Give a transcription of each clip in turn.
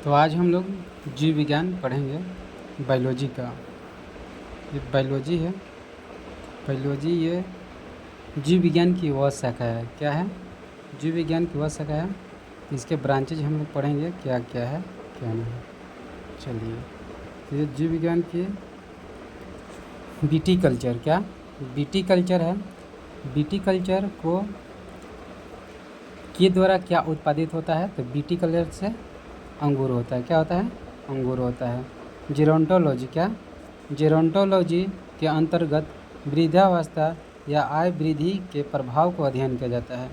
तो आज हम लोग जीव विज्ञान पढ़ेंगे बायोलॉजी का। ये बायोलॉजी है। बायोलॉजी ये जीव विज्ञान की वह शाखा है। क्या है? जीव विज्ञान की वह शाखा है। इसके ब्रांचेज हम लोग पढ़ेंगे क्या क्या है क्या नहीं है। चलिए, तो ये जीव विज्ञान की बीटी कल्चर, क्या बीटी कल्चर है? बीटी कल्चर को के द्वारा क्या उत्पादित होता है? तो बीटी कल्चर से अंगूर होता है। क्या होता है? अंगूर होता है। जेरोंटोलॉजी, क्या जेरोंटोलॉजी के अंतर्गत वृद्धावस्था या आय वृद्धि के प्रभाव को अध्ययन किया जाता है।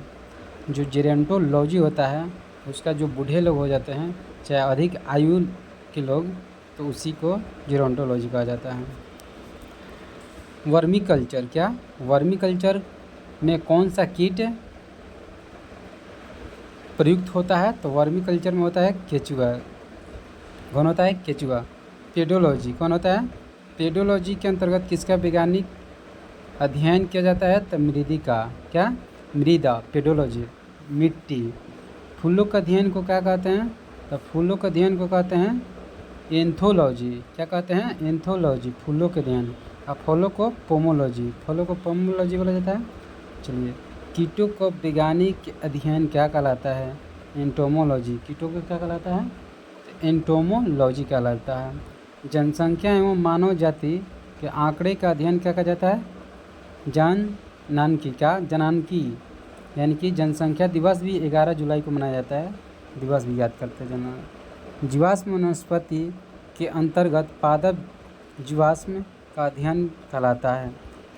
जो जेरोंटोलॉजी होता है उसका जो बूढ़े लोग हो जाते हैं, चाहे अधिक आयु के लोग, तो उसी को जेरोंटोलॉजी कहा जाता है। वर्मी कल्चर, क्या वर्मी कल्चर में कौन सा कीट प्रयुक्त होता है? तो वर्मी कल्चर में होता है केचुआ। कौन होता है? केचुआ। पेडोलॉजी कौन होता है? पेडोलॉजी के अंतर्गत किसका वैज्ञानिक अध्ययन किया जाता है? तो मृदिका, क्या मृदा, पेडोलॉजी मिट्टी। फूलों का अध्ययन को क्या कहते हैं? तो फूलों का अध्ययन को कहते हैं एंथोलॉजी। क्या कहते हैं? एंथोलॉजी, फूलों के अध्ययन। और फलों को पोमोलॉजी, फलों को पोमोलॉजी बोला जाता है। चलिए, कीटों को वैज्ञानिक अध्ययन क्या कहलाता है? एंटोमोलॉजी। कीटों को क्या कहलाता है? एंटोमोलॉजी कहलाता है। जनसंख्या एवं मानव जाति के आंकड़े का अध्ययन क्या कहा जाता है? जननांकी, क्या जनानकी, यानी कि जनसंख्या दिवस भी 11 जुलाई को मनाया जाता है। दिवस भी याद करते हैं। जीवाश्म वनस्पति के अंतर्गत पादप जीवाश्म का अध्ययन कहलाता है।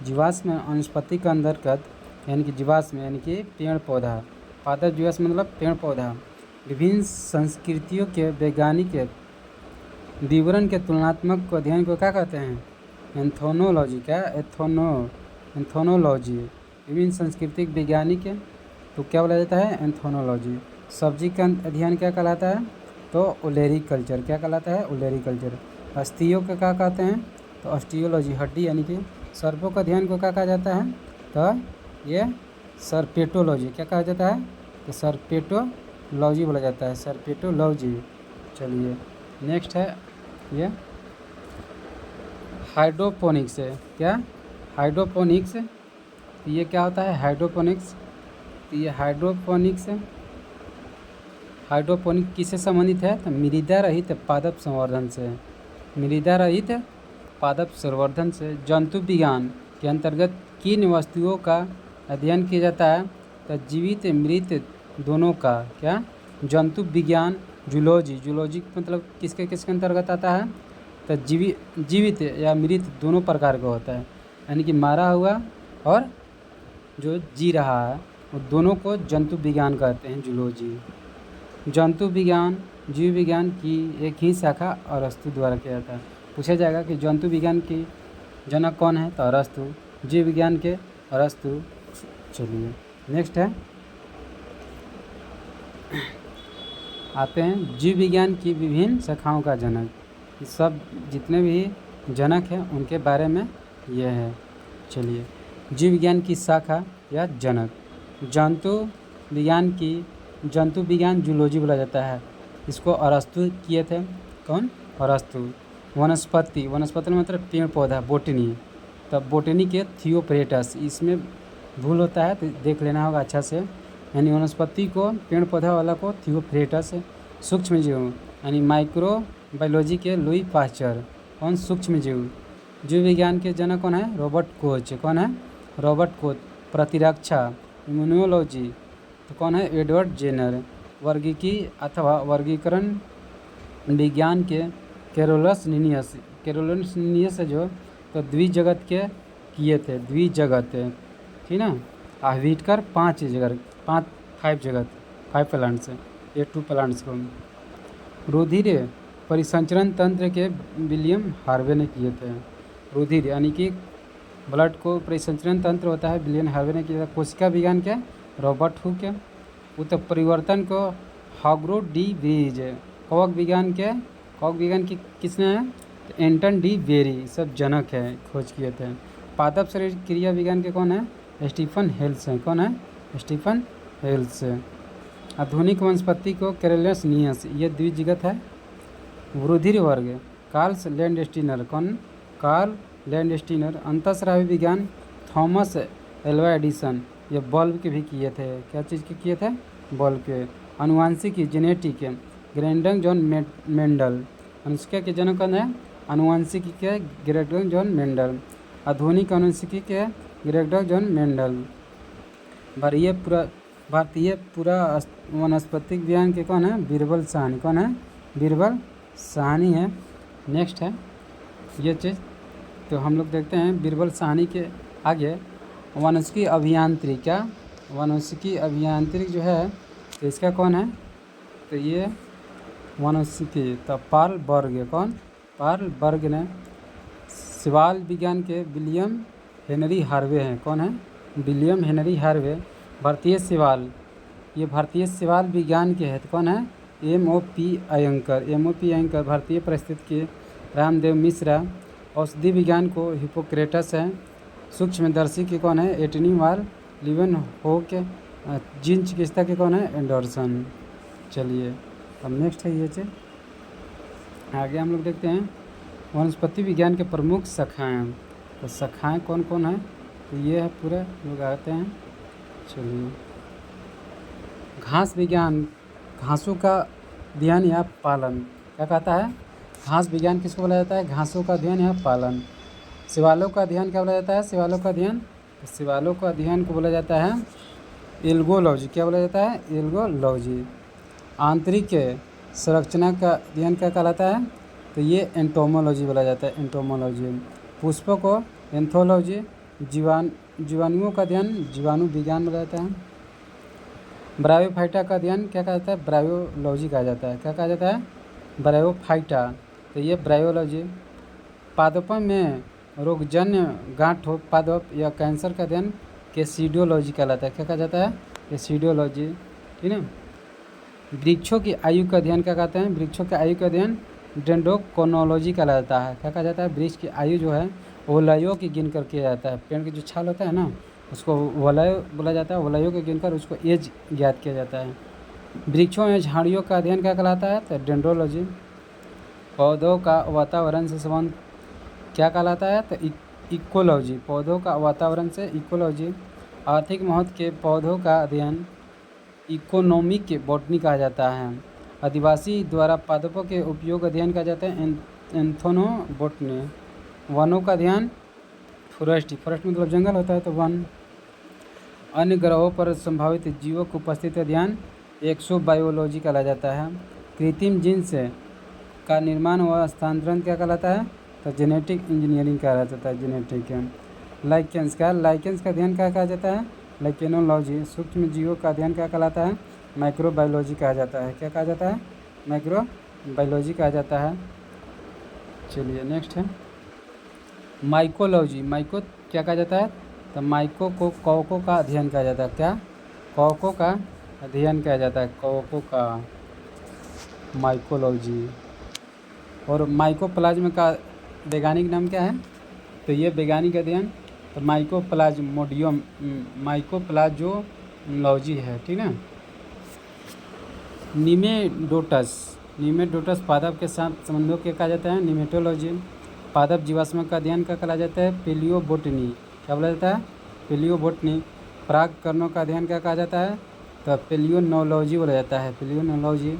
जीवाश्म वनस्पति के अंतर्गत यानी कि जीवाश्म यानी कि पेड़ पौधा, पादप जीवाश्म मतलब पेड़ पौधा, विभिन्न संस्कृतियों के वैज्ञानिक विवरण के तुलनात्मक को अध्ययन को क्या कहते हैं? एंथोनोलॉजी, क्या एंथोनोलॉजी। विभिन्न सांस्कृतिक वैज्ञानिक तो क्या बोला जाता है? एंथोनोलॉजी। सब्जी का अध्ययन क्या कहलाता है? तो ओलेरी कल्चर। क्या कहलाता है? ओलेरी कल्चर। अस्थियों का क्या कहते हैं? तो ऑस्टियोलॉजी, हड्डी यानी कि सर्पों का अध्ययन को क्या कहा जाता है? तो ये सर्पेटोलॉजी। क्या कहा जाता है? तो सर्पेटोलॉजी बोला जाता है, सर्पेटोलॉजी। चलिए, नेक्स्ट है ये हाइड्रोपोनिक्स है। क्या हाइड्रोपोनिक्स? ये क्या होता है? हाइड्रोपोनिक्स। तो ये हाइड्रोपोनिक किससे संबंधित है? तो मृदा रहित पादप संवर्धन से। मृदा रहित पादप संवर्धन से। जंतु विज्ञान के अंतर्गत किन वस्तुओं का अध्ययन किया जाता है? तो जीवित मृत दोनों का। क्या जंतु विज्ञान, जूलॉजी। जूलॉजी मतलब किसके अंतर्गत आता है? तो जीवित या मृत दोनों प्रकार का होता है, यानी कि मारा हुआ और जो जी रहा है, वो दोनों को जंतु विज्ञान कहते हैं, जूलॉजी। जंतु विज्ञान जीव विज्ञान की एक ही शाखा अरस्तु द्वारा किया जाता है। पूछा जाएगा कि जंतु विज्ञान की जनक कौन है? तो अरस्तु। जीव विज्ञान के अरस्तु। चलिए, नेक्स्ट है आते हैं जीव विज्ञान की विभिन्न शाखाओं का जनक। सब जितने भी जनक हैं उनके बारे में यह है। चलिए, जीव विज्ञान की शाखा या जनक। जंतु विज्ञान जूलॉजी बोला जाता है। इसको अरस्तु किए थे। कौन? अरस्तु। वनस्पति मतलब पेड़ पौधा, बोटनी। तब बोटनी के थियोफ्रेटस, इसमें भूल होता है तो देख लेना होगा अच्छा से। यानी वनस्पति को, पेड़ पौधा वाला को थियोफ्रेटस। सूक्ष्म जीव यानी माइक्रो बायोलॉजी के लुई पास्चर। कौन? सूक्ष्म जीव। जीव विज्ञान के जनक कौन है? Robert Koch. कौन है? Robert Koch. प्रतिरक्षा इम्यूनोलॉजी तो कौन है? Edward Jenner. वर्गीकी अथवा वर्गीकरण विज्ञान के कैरोलस लिनियस जो तो द्विजगत के किए थे, द्विजगत, ठीक ना। व्हिटकर 5 प्लांट्स, ये 2 प्लांट्स को। रुधिर परिसंचरण तंत्र के विलियम हार्वे ने किए थे। रुधिर यानी कि ब्लड को परिसंचरण तंत्र होता है, विलियम हार्वे ने किया था। कोशिका विज्ञान के रॉबर्ट हुक। उत्तर परिवर्तन को हाग्रो डी ब्रिज। कवक विज्ञान की किसने है? तो एंटन डी बेरी। सब जनक है, खोज किए थे। पादप शरीर क्रिया विज्ञान के कौन है? स्टीफन हेल्स हैं। कौन है? Stephen Hales. आधुनिक वनस्पति को कैरोलस लिनियस, ये द्विजगत है, वृद्धि वर्ग कार्ल लैंडस्टीनर, कौन? Karl Landsteiner. अंतःस्रावी विज्ञान थॉमस एल्वा एडिसन, ये बल्ब के भी किए थे। क्या चीज़ के किए थे? बल्ब के। अनुवांशिकी जेनेटिक ग्रेंडन जॉन मेंडल, अनुष्का के जनक कौन है? अनुवांशिकी के ग्रेगन जॉन मेंडल। आधुनिक अनुवांशिकी के ग्रेगन जॉन मेंडल। भारतीय पूरा वनस्पतिक विज्ञान के कौन है? बीरबल साहनी, कौन है? बीरबल साहनी है। नेक्स्ट है ये चीज़, तो हम लोग देखते हैं बीरबल साहनी के आगे वनस्पतिकी अभियांत्रिकी। क्या? वनस्पतिकी अभियांत्रिकी जो है तो इसका कौन है? तो ये वनस्पतिकी तो पार्ल बर्ग, कौन? पार्ल बर्ग ने। शैवाल विज्ञान के विलियम हेनरी हार्वे हैं, कौन है? William Henry Harvey. भारतीय शैवाल, ये भारतीय शैवाल विज्ञान के हैं तो कौन है? MOP अयंकर, MOP अयंकर। भारतीय परिस्थिति के रामदेव मिश्रा। औषधि विज्ञान को हिपोक्रेटस है। सूक्ष्मदर्शी के कौन है? एटनी वाल लिवन होक। जीन चिकित्सा के कौन है? एंडरसन। चलिए अब नेक्स्ट है ये चीज़। आगे हम लोग देखते हैं वनस्पति विज्ञान के प्रमुख शाखाएं। तो शाखाएं कौन कौन है? तो ये है पूरे लोग आते हैं। चलिए घास विज्ञान, घासों का अध्ययन या पालन। क्या कहता है? घास विज्ञान किसको बोला जाता है? घासों का अध्ययन या पालन। शैवालों का अध्ययन क्या बोला जाता है? शैवालों का अध्ययन, तो शैवालों का अध्ययन को बोला जाता है एल्गोलॉजी। क्या बोला जाता है? एल्गोलॉजी। आंतरिक संरचना का अध्ययन क्या कहलाता है? तो ये एंटोमोलॉजी बोला जाता है, एंटोमोलॉजी। पुष्पों को एंथोलॉजी। जीवाणुओं का अध्ययन जीवाणु विज्ञान बोला जाता है। ब्रायोफाइटा का अध्ययन क्या कहा जाता है? ब्रायोलॉजी कहा जाता है। क्या कहा जाता है? ब्रायोफाइटा, तो ये ब्रायोलॉजी। पादपों में रोगजन्य गांठ पादप या कैंसर का अध्ययन कैसिडियोलॉजी कहलाता है। क्या कहा जाता है? कैसिडियोलॉजी, ठीक है। वृक्षों की आयु का अध्ययन क्या कहते हैं? वृक्षों की आयु का अध्ययन डेंड्रोक्रोनोलॉजी कहलाता है। क्या कहा जाता है? वृक्ष की आयु जो है वलयों की गिन कर किया जाता है। पेड़ की जो छाल होता है ना, उसको वलय बोला जाता है। वलयों के गिनकर उसको एज ज्ञात किया जाता है। वृक्षों में झाड़ियों का अध्ययन क्या कहलाता है? तो डेंड्रोलॉजी। पौधों का वातावरण से संबंध क्या कहलाता है? तो इकोलॉजी। पौधों का वातावरण से इकोलॉजी। आर्थिक महत्व के पौधों का अध्ययन इकोनॉमिक बॉटनी कहा जाता है। आदिवासी द्वारा पादपों के उपयोग अध्ययन कहा जाता है एंथोनोबॉटनी। वनों का अध्ययन फॉरेस्ट, फॉरेस्ट मतलब जंगल होता है तो वन। अन्य ग्रहों पर संभावित जीवों की उपस्थिति अध्ययन एक्सोबायोलॉजी कहला जाता है। कृत्रिम जीन्स का निर्माण व हस्तांतरण क्या कहलाता है? तो जेनेटिक इंजीनियरिंग कहा जाता है, जेनेटिक। लाइकेंस का अध्ययन क्या कहा जाता है? लाइकेनोलॉजी। सूक्ष्म जीवों का अध्ययन क्या कहलाता है? माइक्रोबायोलॉजी कहा जाता है। क्या कहा जाता है? माइक्रोबायोलॉजी कहा जाता है। चलिए नेक्स्ट है माइकोलॉजी। माइको क्या कहा जाता है? तो माइको को कवकों का अध्ययन किया जाता है। क्या? कवकों का अध्ययन किया जाता है, कवकों का, माइकोलॉजी। और माइकोप्लाज्म का वैज्ञानिक नाम क्या है? तो ये वैज्ञानिक अध्ययन तो माइकोप्लाज्मोडियम, माइकोप्लाज्मोलॉजी है, ठीक है। निमेटोडस पादप के साथ संबंधों के कहा जाता है निमेटोलॉजी। पादप जीवाश्म का अध्ययन का कहा जाता है पेलियोबोटनी। क्या बोला जाता है? पेलियोबोटनी। परागकणों का अध्ययन क्या कहा जाता है? तो पेलियोनोलॉजी बोला जाता है, पेलियोनोलॉजी।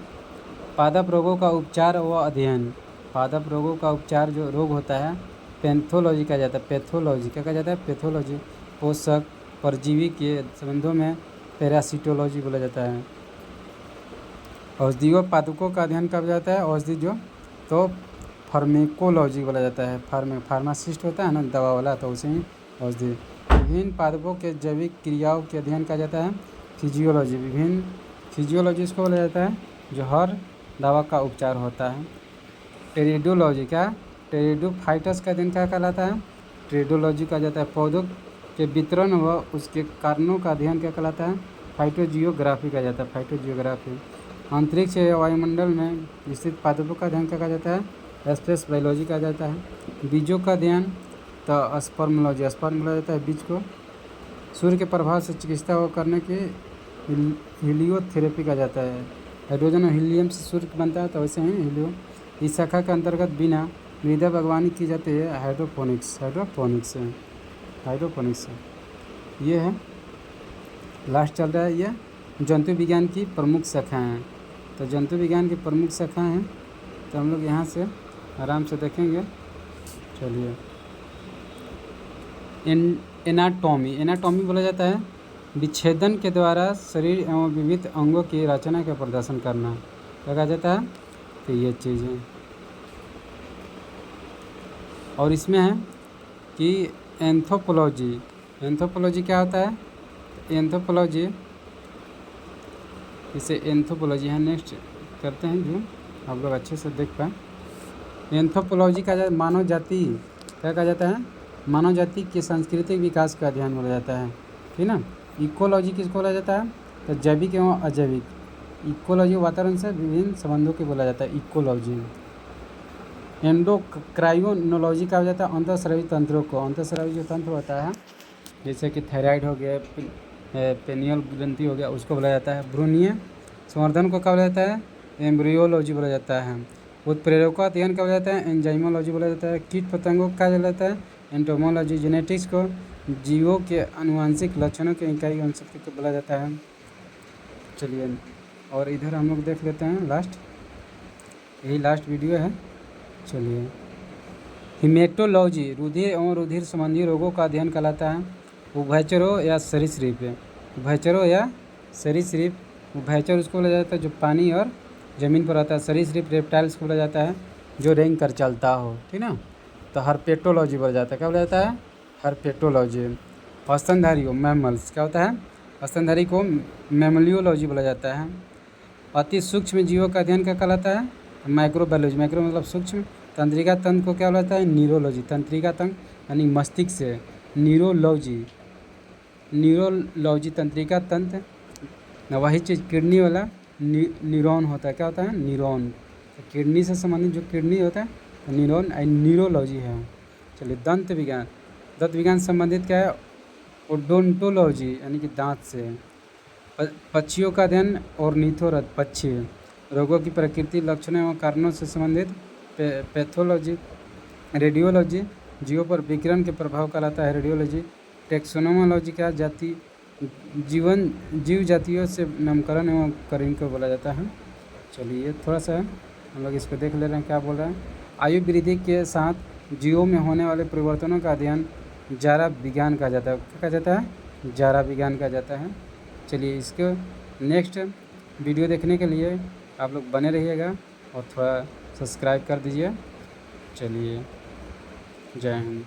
पादप रोगों का उपचार व अध्ययन, पादप रोगों का उपचार जो रोग होता है पैथोलॉजी कहा जाता है, पैथोलॉजी। क्या कहा जाता है? पैथोलॉजी। पोषक परजीवी के संबंधों में पैरासिटोलॉजी बोला जाता है। औषधीय पादपों का अध्ययन कब जाता है? औषधि जो तो फार्मेकोलॉजी बोला जाता है। फार्मासिस्ट होता है ना दवा वाला, तो उसे ही औषधि। विभिन्न पादपों के जैविक क्रियाओं के अध्ययन कहा जाता है फिजियोलॉजी। विभिन्न फिजियोलॉजी इसको बोला जाता है जो हर दवा का उपचार होता है। टेरिडोलॉजी। क्या? टेरिडोफाइटस का अध्ययन क्या कहलाता है? टेरिडोलॉजी कहा जाता है। पौधों के वितरण व उसके कारणों का अध्ययन क्या कहलाता है? फाइटोजियोग्राफी कहा जाता है, फाइटोजियोग्राफी। अंतरिक्ष या वायुमंडल में स्थित पादपों का अध्ययन क्या कहा जाता है? स्पेस बायोलॉजी कहा जाता है। बीजों का अध्ययन तो स्पर्मोलॉजी, स्पर्म बोला जाता है बीज को। सूर्य के प्रभाव से चिकित्सा करने के हीलियोथेरेपी कहा जाता है। हाइड्रोजन और हीलियम से सूर्य बनता है तो वैसे ही इस शाखा के अंतर्गत बिना मृदा बागवानी की जाती है हाइड्रोपोनिक्स से। ये है लास्ट चल रहा है, ये जंतु विज्ञान की प्रमुख शाखाएं हैं। तो जंतु विज्ञान की प्रमुख शाखाएं हैं, तो हम लोग यहाँ से आराम से देखेंगे। चलिए, एनाटॉमी बोला जाता है विच्छेदन के द्वारा शरीर एवं विविध अंगों की रचना का प्रदर्शन करना, क्या कहा जाता है? तो ये चीज़ें। और इसमें है कि एंथ्रोपोलॉजी क्या होता है? एंथ्रोपोलॉजी, इसे एंथ्रोपोलॉजी है, नेक्स्ट करते हैं जो आप लोग अच्छे से देख पाएँ। एंथ्रोपोलॉजी का मानव जाति, क्या कहा जाता है? मानव जाति के सांस्कृतिक विकास का अध्ययन बोला जाता है, ठीक ना। इकोलॉजी किसको बोला जाता है? तो जैविक एवं अजैविक। इकोलॉजी वातावरण से विभिन्न संबंधों को बोला जाता है, इकोलॉजी। एंडोक्राइनोलॉजी का हो जाता है अंतःस्रावी तंत्रों को। अंतःस्रावी जो तंत्र होता है, जैसे कि थायराइड हो गया, पेनियल ग्रंथि हो गया, उसको बोला जाता है। भ्रूणीय संवर्धन को क्या बोला जाता है? एम्ब्रियोलॉजी बोला जाता है। उत्प्रेरकों का अध्ययन क्या बोला जाता है? एंजाइमोलॉजी बोला जाता है। कीट पतंगों का बोला जाता है? एंटोमोलॉजी। जेनेटिक्स को जीवों के आनुवंशिक लक्षणों के इकाई अंशक्ति को बोला जाता है। चलिए, और इधर हम लोग देख लेते हैं लास्ट, यही लास्ट वीडियो है। चलिए, हिमेटोलॉजी रुधिर एवं रुधिर संबंधी रोगों का अध्ययन कहलाता है। उभयचरों या सरीसृप, उभयचर उसको बोला जाता है जो पानी और ज़मीन पर रहता है। सरीसृप रेप्टाइल्स को बोला जाता है जो रेंग कर चलता हो, ठीक ना। तो हर्पेटोलॉजी बोला जाता है, क्या बोला जाता है? हर्पेटोलॉजी। स्तनधारी मैमल्स, क्या होता है? स्तनधारी को मैमलियोलॉजी बोला जाता है। अति सूक्ष्म जीवों का अध्ययन क्या कहलाता है? माइक्रोबायोलॉजी। माइक्रो मतलब सूक्ष्म। तंत्रिका तंत्र को क्या बोला जाता है? न्यूरोलॉजी। तंत्रिका तंत्र यानी मस्तिष्क से, न्यूरोलॉजी तंत्रिका तंत्र। वही चीज़ किडनी वाला न्यूरॉन होता है, क्या होता है? न्यूरॉन। तो किडनी से संबंधित जो किडनी होता है न्यूरॉन, न्यूरोलॉजी है। चलिए, दंत विज्ञान संबंधित क्या है? ओडोंटोलॉजी यानी कि दांत से। पक्षियों का अध्ययन ऑर्निथोरथ, पक्षी। रोगों की प्रकृति, लक्षणों एवं कारणों से संबंधित पैथोलॉजी। रेडियोलॉजी, जीवों पर विकिरण के प्रभाव कहलाता है रेडियोलॉजी। टेक्सोनोमोलॉजी क्या? जीव जातियों से नामकरण एवं करण को बोला जाता है। चलिए, थोड़ा सा हम लोग इसको देख ले रहे हैं क्या बोल रहा है। आयु वृद्धि के साथ जीवों में होने वाले परिवर्तनों का अध्ययन जारा विज्ञान कहा जाता है। क्या कहा जाता है? जारा विज्ञान कहा जाता है। चलिए, इसको नेक्स्ट वीडियो देखने के लिए आप लोग बने रहिएगा और थोड़ा सब्सक्राइब कर दीजिए। चलिए, जय हिंद।